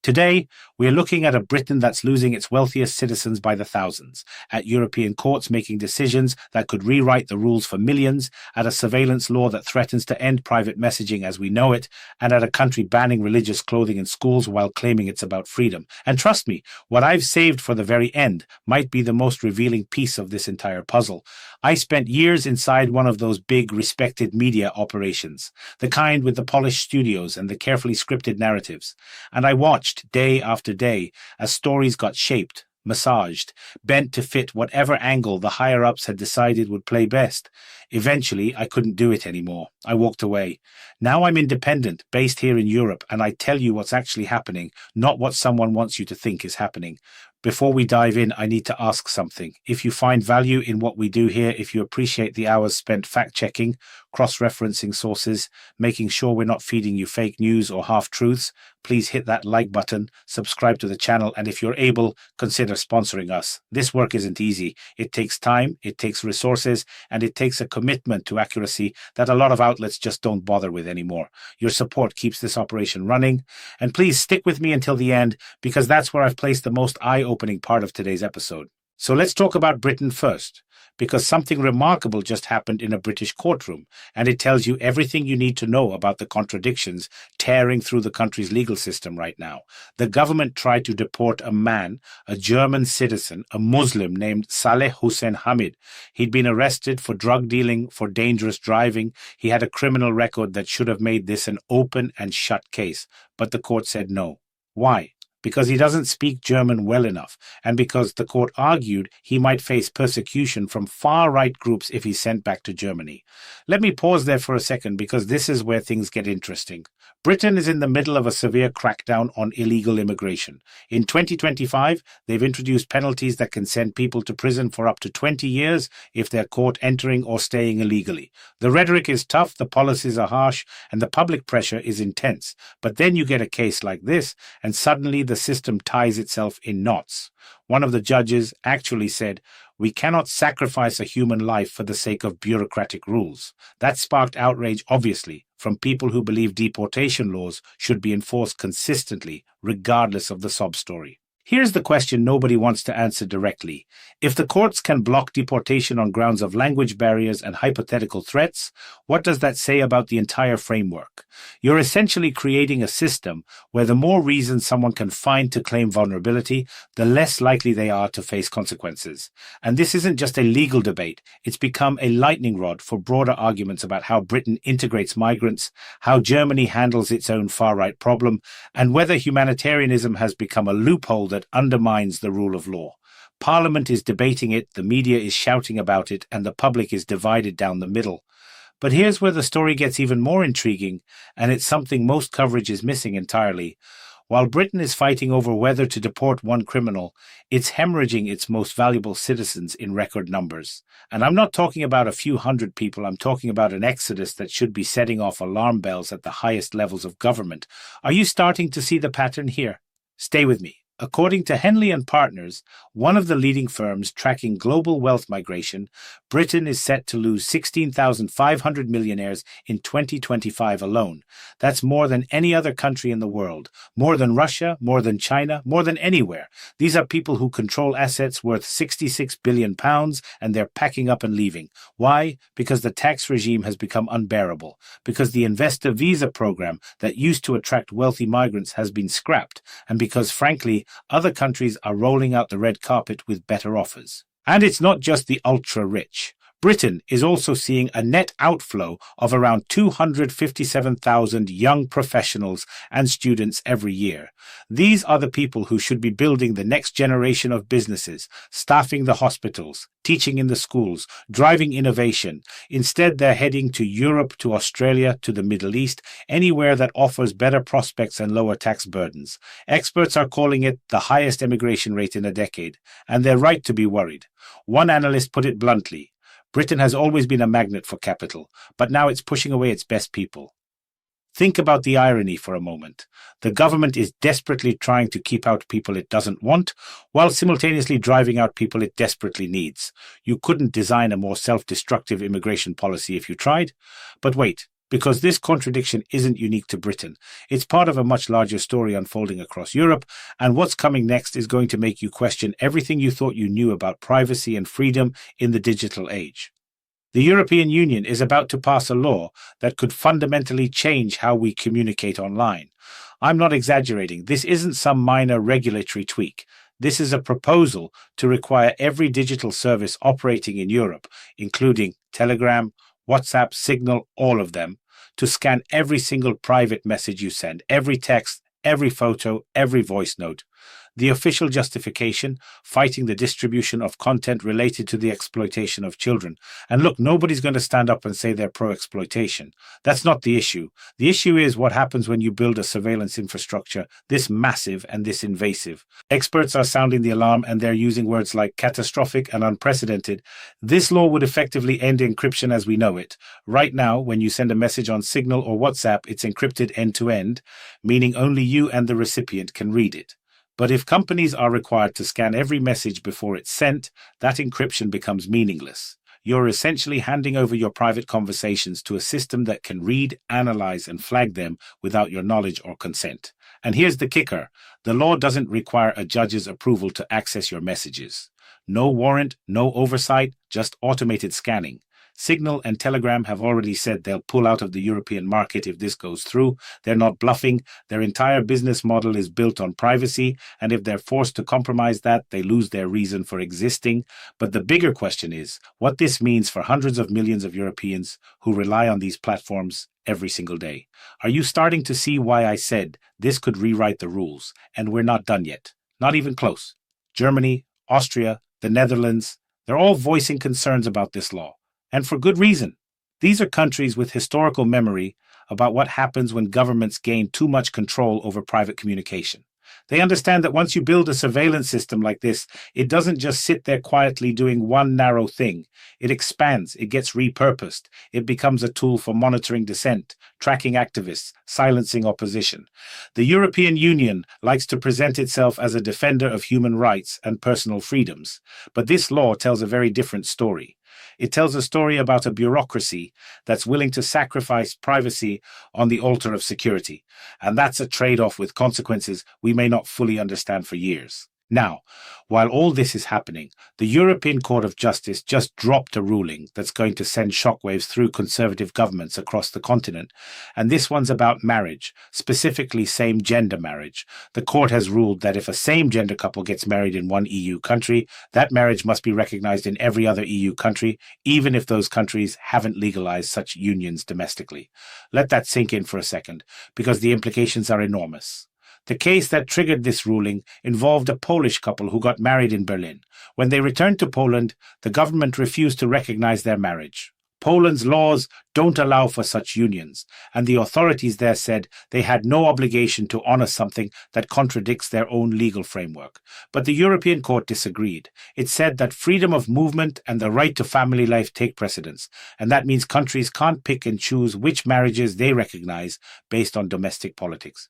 Today, we're looking at a Britain that's losing its wealthiest citizens by the thousands, at European courts making decisions that could rewrite the rules for millions, at a surveillance law that threatens to end private messaging as we know it, and at a country banning religious clothing in schools while claiming it's about freedom. And trust me, what I've saved for the very end might be the most revealing piece of this entire puzzle. I spent years inside one of those big, respected media operations, the kind with the polished studios and the carefully scripted narratives, and I watched day after day as stories got shaped, massaged, bent to fit whatever angle the higher-ups had decided would play best. Eventually, I couldn't do it anymore. I walked away. Now I'm independent, based here in Europe, and I tell you what's actually happening, not what someone wants you to think is happening. Before we dive in, I need to ask something. If you find value in what we do here, if you appreciate the hours spent fact-checking, cross-referencing sources, making sure we're not feeding you fake news or half-truths, please hit that like button, subscribe to the channel, and if you're able, consider sponsoring us. This work isn't easy. It takes time, it takes resources, and it takes a commitment to accuracy that a lot of outlets just don't bother with anymore. Your support keeps this operation running, and please stick with me until the end, because that's where I've placed the most eye-opening part of today's episode. So let's talk about Britain first, because something remarkable just happened in a British courtroom, and it tells you everything you need to know about the contradictions tearing through the country's legal system right now. The government tried to deport a man, a German citizen, a Muslim named Saleh Hussein Hamid. He'd been arrested for drug dealing, for dangerous driving. He had a criminal record that should have made this an open and shut case, but the court said no. Why? Because he doesn't speak German well enough, and because the court argued he might face persecution from far-right groups if he's sent back to Germany. Let me pause there for a second, because this is where things get interesting. Britain is in the middle of a severe crackdown on illegal immigration. In 2025, they've introduced penalties that can send people to prison for up to 20 years if they're caught entering or staying illegally. The rhetoric is tough, the policies are harsh, and the public pressure is intense. But then you get a case like this, and suddenly the system ties itself in knots. One of the judges actually said, "We cannot sacrifice a human life for the sake of bureaucratic rules." That sparked outrage, obviously, from people who believe deportation laws should be enforced consistently, regardless of the sob story. Here's the question nobody wants to answer directly. If the courts can block deportation on grounds of language barriers and hypothetical threats, what does that say about the entire framework? You're essentially creating a system where the more reasons someone can find to claim vulnerability, the less likely they are to face consequences. And this isn't just a legal debate. It's become a lightning rod for broader arguments about how Britain integrates migrants, how Germany handles its own far-right problem, and whether humanitarianism has become a loophole that undermines the rule of law. Parliament is debating it, the media is shouting about it, and the public is divided down the middle. But here's where the story gets even more intriguing, and it's something most coverage is missing entirely. While Britain is fighting over whether to deport one criminal, it's hemorrhaging its most valuable citizens in record numbers. And I'm not talking about a few hundred people, I'm talking about an exodus that should be setting off alarm bells at the highest levels of government. Are you starting to see the pattern here? Stay with me. According to Henley and Partners, one of the leading firms tracking global wealth migration, Britain is set to lose 16,500 millionaires in 2025 alone. That's more than any other country in the world, more than Russia, more than China, more than anywhere. These are people who control assets worth £66 billion, and they're packing up and leaving. Why? Because the tax regime has become unbearable, because the investor visa program that used to attract wealthy migrants has been scrapped, and because, frankly, other countries are rolling out the red carpet with better offers. And it's not just the ultra-rich. Britain is also seeing a net outflow of around 257,000 young professionals and students every year. These are the people who should be building the next generation of businesses, staffing the hospitals, teaching in the schools, driving innovation. Instead, they're heading to Europe, to Australia, to the Middle East, anywhere that offers better prospects and lower tax burdens. Experts are calling it the highest immigration rate in a decade, and they're right to be worried. One analyst put it bluntly: Britain has always been a magnet for capital, but now it's pushing away its best people. Think about the irony for a moment. The government is desperately trying to keep out people it doesn't want, while simultaneously driving out people it desperately needs. You couldn't design a more self-destructive immigration policy if you tried. But wait, Because this contradiction isn't unique to Britain. It's part of a much larger story unfolding across Europe, and what's coming next is going to make you question everything you thought you knew about privacy and freedom in the digital age. The European Union is about to pass a law that could fundamentally change how we communicate online. I'm not exaggerating. This isn't some minor regulatory tweak. This is a proposal to require every digital service operating in Europe, including Telegram, WhatsApp, Signal, all of them, to scan every single private message you send, every text, every photo, every voice note. The official justification, fighting the distribution of content related to the exploitation of children. And look, nobody's going to stand up and say they're pro-exploitation. That's not the issue. The issue is what happens when you build a surveillance infrastructure this massive and this invasive. Experts are sounding the alarm, and they're using words like catastrophic and unprecedented. This law would effectively end encryption as we know it. Right now, when you send a message on Signal or WhatsApp, it's encrypted end-to-end, meaning only you and the recipient can read it. But if companies are required to scan every message before it's sent, that encryption becomes meaningless. You're essentially handing over your private conversations to a system that can read, analyze, and flag them without your knowledge or consent. And here's the kicker. The law doesn't require a judge's approval to access your messages. No warrant, no oversight, just automated scanning. Signal and Telegram have already said they'll pull out of the European market if this goes through. They're not bluffing. Their entire business model is built on privacy, and if they're forced to compromise that, they lose their reason for existing. But the bigger question is what this means for hundreds of millions of Europeans who rely on these platforms every single day. Are you starting to see why I said this could rewrite the rules? And we're not done yet. Not even close. Germany, Austria, the Netherlands, they're all voicing concerns about this law. And for good reason. These are countries with historical memory about what happens when governments gain too much control over private communication. They understand that once you build a surveillance system like this, it doesn't just sit there quietly doing one narrow thing. It expands, it gets repurposed, it becomes a tool for monitoring dissent, tracking activists, silencing opposition. The European Union likes to present itself as a defender of human rights and personal freedoms, but this law tells a very different story. It tells a story about a bureaucracy that's willing to sacrifice privacy on the altar of security. And that's a trade-off with consequences we may not fully understand for years. Now, while all this is happening, the European Court of Justice just dropped a ruling that's going to send shockwaves through conservative governments across the continent. And this one's about marriage, specifically same-gender marriage. The court has ruled that if a same-gender couple gets married in one EU country, that marriage must be recognized in every other EU country, even if those countries haven't legalized such unions domestically. Let that sink in for a second, because the implications are enormous. The case that triggered this ruling involved a Polish couple who got married in Berlin. When they returned to Poland, the government refused to recognize their marriage. Poland's laws don't allow for such unions, and the authorities there said they had no obligation to honor something that contradicts their own legal framework. But the European Court disagreed. It said that freedom of movement and the right to family life take precedence, and that means countries can't pick and choose which marriages they recognize based on domestic politics.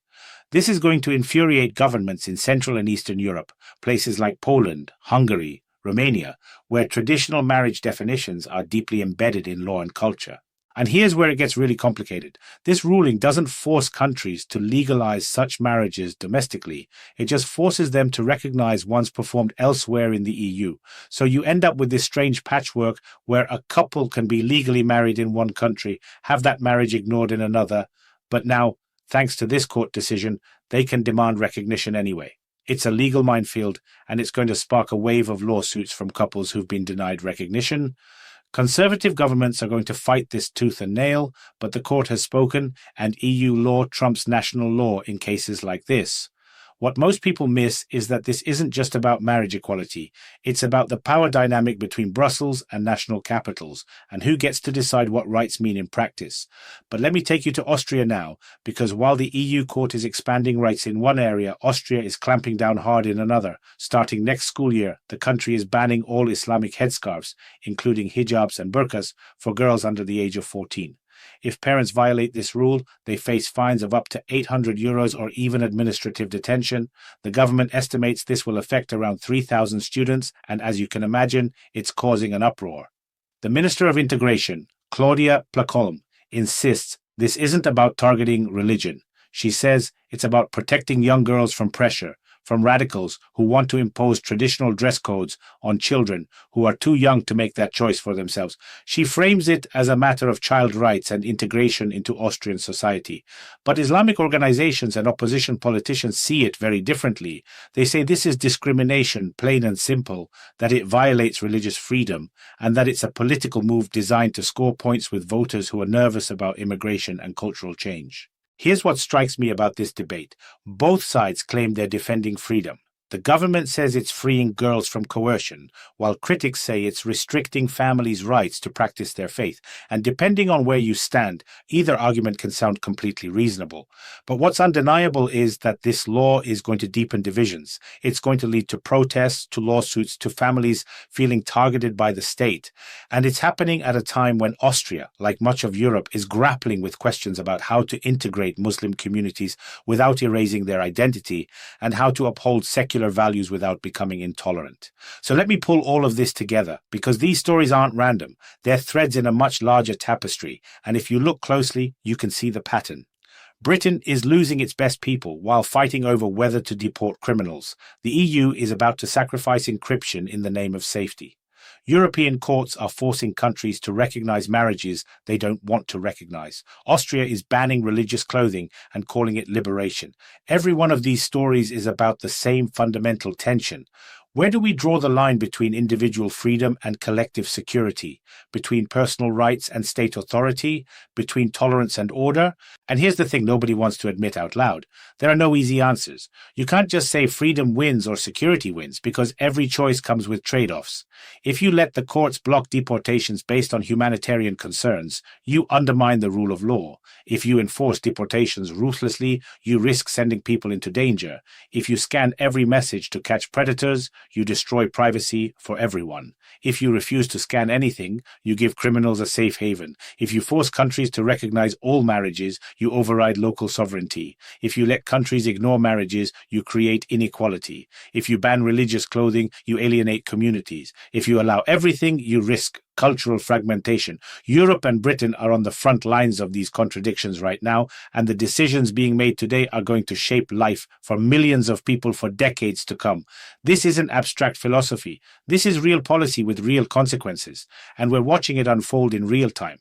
This is going to infuriate governments in Central and Eastern Europe, places like Poland, Hungary, Romania, where traditional marriage definitions are deeply embedded in law and culture. And here's where it gets really complicated. This ruling doesn't force countries to legalize such marriages domestically. It just forces them to recognize ones performed elsewhere in the EU. So you end up with this strange patchwork where a couple can be legally married in one country, have that marriage ignored in another, but now, thanks to this court decision, they can demand recognition anyway. It's a legal minefield, and it's going to spark a wave of lawsuits from couples who've been denied recognition. Conservative governments are going to fight this tooth and nail, but the court has spoken, and EU law trumps national law in cases like this. What most people miss is that this isn't just about marriage equality. It's about the power dynamic between Brussels and national capitals, and who gets to decide what rights mean in practice. But let me take you to Austria now, because while the EU court is expanding rights in one area, Austria is clamping down hard in another. Starting next school year, the country is banning all Islamic headscarves, including hijabs and burqas, for girls under the age of 14. If parents violate this rule, they face fines of up to €800 or even administrative detention. The government estimates this will affect around 3,000 students, and as you can imagine, it's causing an uproar. The Minister of Integration, Claudia Placholm, insists This isn't about targeting religion. She says it's about protecting young girls from pressure, from radicals who want to impose traditional dress codes on children who are too young to make that choice for themselves. She frames it as a matter of child rights and integration into Austrian society. But Islamic organizations and opposition politicians see it very differently. They say this is discrimination, plain and simple, that it violates religious freedom, and that it's a political move designed to score points with voters who are nervous about immigration and cultural change. Here's what strikes me about this debate. Both sides claim they're defending freedom. The government says it's freeing girls from coercion, while critics say it's restricting families' rights to practice their faith. And depending on where you stand, either argument can sound completely reasonable. But what's undeniable is that this law is going to deepen divisions. It's going to lead to protests, to lawsuits, to families feeling targeted by the state. And it's happening at a time when Austria, like much of Europe, is grappling with questions about how to integrate Muslim communities without erasing their identity, and how to uphold secular values without becoming intolerant. So let me pull all of this together, because these stories aren't random. They're threads in a much larger tapestry, and if you look closely, you can see the pattern. Britain is losing its best people while fighting over whether to deport criminals. The EU is about to sacrifice encryption in the name of safety. European courts are forcing countries to recognize marriages they don't want to recognize. Austria is banning religious clothing and calling it liberation. Every one of these stories is about the same fundamental tension. Where do we draw the line between individual freedom and collective security, between personal rights and state authority, between tolerance and order? And here's the thing nobody wants to admit out loud. There are no easy answers. You can't just say freedom wins or security wins, because every choice comes with trade-offs. If you let the courts block deportations based on humanitarian concerns, you undermine the rule of law. If you enforce deportations ruthlessly, you risk sending people into danger. If you scan every message to catch predators, you destroy privacy for everyone. If you refuse to scan anything, you give criminals a safe haven. If you force countries to recognize all marriages, you override local sovereignty. If you let countries ignore marriages, you create inequality. If you ban religious clothing, you alienate communities. If you allow everything, you risk cultural fragmentation. Europe and Britain are on the front lines of these contradictions right now, and the decisions being made today are going to shape life for millions of people for decades to come. This isn't abstract philosophy. This is real policy with real consequences, and we're watching it unfold in real time.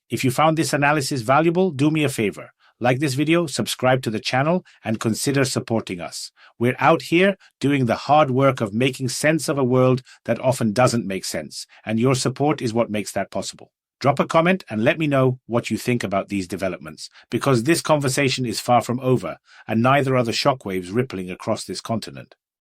If you found this analysis valuable, do me a favor. Like this video, subscribe to the channel, and consider supporting us. We're out here doing the hard work of making sense of a world that often doesn't make sense, and your support is what makes that possible. Drop a comment and let me know what you think about these developments, because this conversation is far from over, and neither are the shockwaves rippling across this continent.